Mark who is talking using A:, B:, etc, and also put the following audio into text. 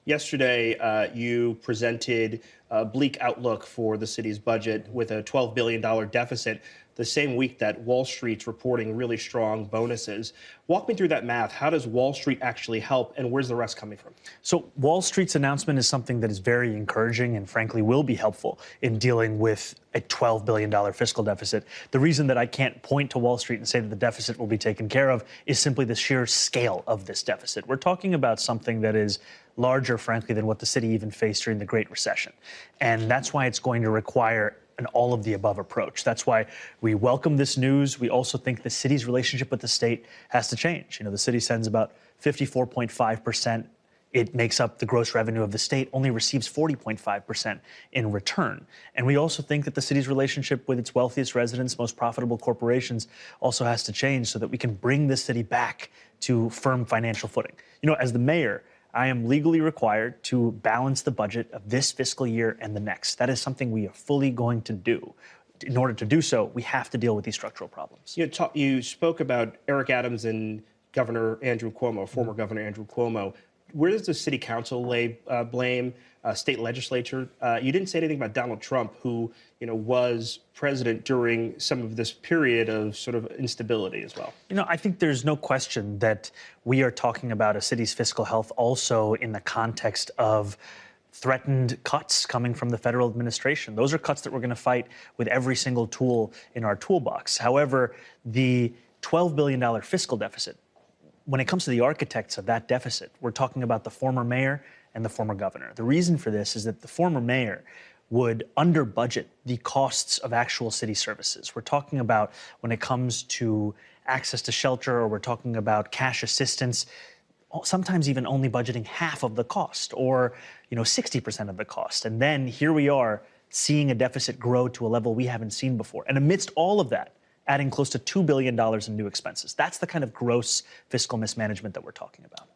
A: Yesterday, you presented a bleak outlook for the city's budget with a $12 billion deficit the same week that Wall Street's reporting really strong bonuses. Walk me through that math. How does Wall Street actually help, and where's the rest coming from?
B: So Wall Street's announcement is something that is very encouraging and frankly will be helpful in dealing with a $12 billion fiscal deficit. The reason that I can't point to Wall Street and say that the deficit will be taken care of is simply the sheer scale of this deficit. We're talking about something that is larger, frankly, than what the city even faced during the Great Recession. And that's why it's going to require an all-of-the-above approach. That's why we welcome this news. We also think the city's relationship with the state has to change. You know, the city sends about 54.5%. It makes up the gross revenue of the state, only receives 40.5% in return. And we also think that the city's relationship with its wealthiest residents, most profitable corporations, also has to change so that we can bring this city back to firm financial footing. You know, as the mayor, I am legally required to balance the budget of this fiscal year and the next. That is something we are fully going to do. In order to do so, we have to deal with these structural problems.
A: You spoke about Eric Adams and Governor Andrew Cuomo, former Governor Andrew Cuomo. Where does the city council lay blame? State legislature? You didn't say anything about Donald Trump, who was president during some of this period of sort of instability as well.
B: I think there's no question that we are talking about a city's fiscal health also in the context of threatened cuts coming from the federal administration. Those are cuts that we're going to fight with every single tool in our toolbox. However, the $12 billion fiscal deficit, when it comes to the architects of that deficit, we're talking about the former mayor and the former governor. The reason for this is that the former mayor would under budget the costs of actual city services. We're talking about when it comes to access to shelter, or we're talking about cash assistance, sometimes even only budgeting half of the cost, or 60% of the cost. And then here we are seeing a deficit grow to a level we haven't seen before. And amidst all of that, adding close to $2 billion in new expenses. That's the kind of gross fiscal mismanagement that we're talking about.